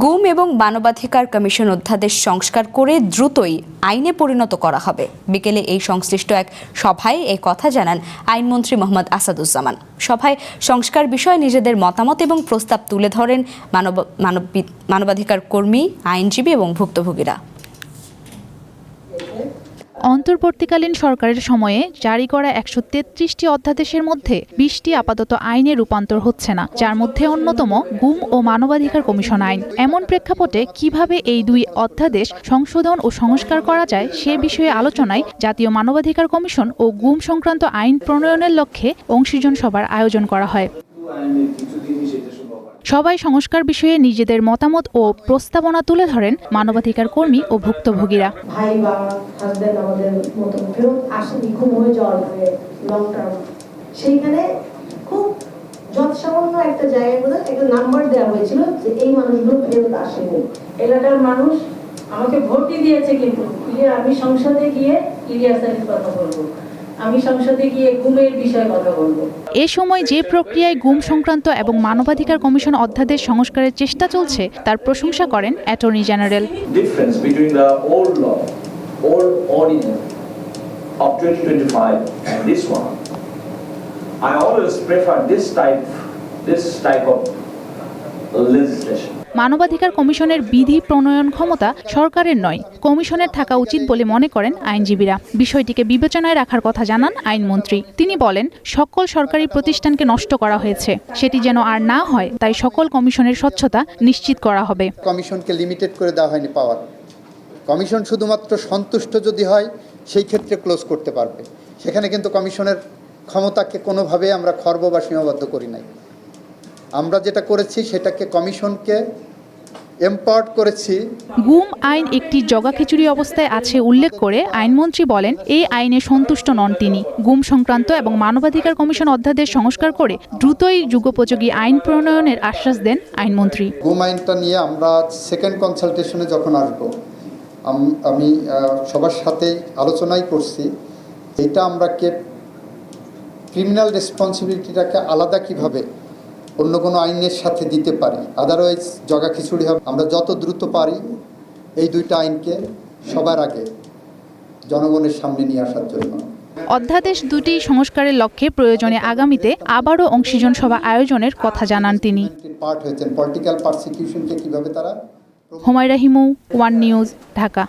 গুম এবং মানবাধিকার কমিশন অধ্যাদেশ সংস্কার করে দ্রুতই আইনে পরিণত করা হবে। বিকেলে এই সংশ্লিষ্ট এক সভায় এই কথা জানান আইনমন্ত্রী মোহাম্মদ আসাদুজ্জামান। সভায় সংস্কার বিষয়ে নিজেদের মতামত এবং প্রস্তাব তুলে ধরেন মানবাধিকার কর্মী, আইনজীবী এবং ভুক্তভোগীরা। অন্তর্বর্তীকালীন সরকারের সময়ে জারি করা ১৩৩টি অধ্যাদেশের মধ্যে ২০টি আপাতত আইনে রূপান্তর হচ্ছে না, যার মধ্যে অন্যতম গুম ও মানবাধিকার কমিশন আইন। এমন প্রেক্ষাপটে কিভাবে এই দুই অধ্যাদেশ সংশোধন ও সংস্কার করা যায় সে বিষয়ে আলোচনায় জাতীয় মানবাধিকার কমিশন ও গুম সংক্রান্ত আইন প্রণয়নের লক্ষ্যে অংশীজন সভার আয়োজন করা হয়। সবাই সংস্কার বিষয়ে নিজেদের মতামত ও প্রস্তাবনা তুলে ধরেন মানবাধিকার কর্মী ও ভুক্তভোগীরা। ভাই বা হাজবেন্ড আমাদের মতো ফেরত আসেনি, ঘুম হয়ে যাওয়ার পরে লং টার্ম, সেইখানে খুব যৎসামান্য একটা জায়গায় মধ্যে একটা নাম্বার দেওয়া হয়েছিল যে এই মানুষগুলো ফেরত আসেনি। এলাকার মানুষ আমাকে ভোটই দিয়েছে, কিন্তু আমি সংসদে গিয়ে ইলিয়াস আলীর কথা বলবো, আমি সংসদে গিয়ে গুমের বিষয়ে কথা বলবো। এ সময় যে প্রক্রিয়ায় গুম সংক্রান্ত এবং মানবাধিকার কমিশন অধ্যাদেশ সংস্কারের চেষ্টা চলছে তার প্রশংসা করেন attorney general. Difference between the old law, old ordinance of 2025 and this one, I always prefer this type of legislation. মানবাধিকার কমিশনের বিধি প্রণয়ন ক্ষমতা সরকারের নয়, কমিশনের থাকা উচিত বলে মনে করেন আইনজীবীরা। বিষয়টিকে বিবেচনায় রাখার কথা জানান আইনমন্ত্রী। তিনি বলেন, সকল সরকারি প্রতিষ্ঠানকে নষ্ট করা হয়েছে, সেটি যেন আর না হয় তাই সকল কমিশনের স্বচ্ছতা নিশ্চিত করা হবে। কমিশনকে লিমিটেড করে দেওয়া হয়নি পাওয়ার। কমিশন শুধুমাত্র সন্তুষ্ট যদি হয় সেই ক্ষেত্রে ক্লোজ করতে পারবে। সেখানে কিন্তু কমিশনের ক্ষমতাকে কোনোভাবে আমরা খর্ব বা সীমাবদ্ধ করি নাই। আমরা যেটা করেছি সেটাকে কমিশনকে এম্পাওয়ার্ড করেছি। গুম আইন একটি জগাখিচুড়ি অবস্থায় আছে উল্লেখ করে আইনমন্ত্রী বলেন, এই আইনে সন্তুষ্ট নন তিনি। গুম সংক্রান্ত এবং মানবাধিকার কমিশন অধ্যাদেশ সংস্কার করে দ্রুতই যুগোপযোগী আইন প্রণয়নের আশ্বাস দেন আইনমন্ত্রী। গুম আইনটা নিয়ে আমরা সেকেন্ড কনসালটেশনে যখন আসব, আমি সবার সাথে আলোচনাই করছি, এটা আমরা ক্রিমিনাল রেসপন্সিবিলিটিটাকে আলাদা কিভাবে অন্য কোনো আইনের সাথে দিতে পারি, আদারওয়াইজ জগা খিচুড়ি হবে। আমরা যত দ্রুত পারি এই দুইটা আইনকে সবার আগে জনগণের সামনে নিয়ে আসার জন্য। অধ্যাদেশ দুটি সংস্কারের লক্ষ্যে প্রয়োজনে আগামীতে আবারও অংশীজন সভা আয়োজনের কথা জানান তিনি। পার্ট হয়েছেন পলিটিক্যাল পারসিকিউশনকে কিভাবে তারা। Humaira Himu, one news, Dhaka.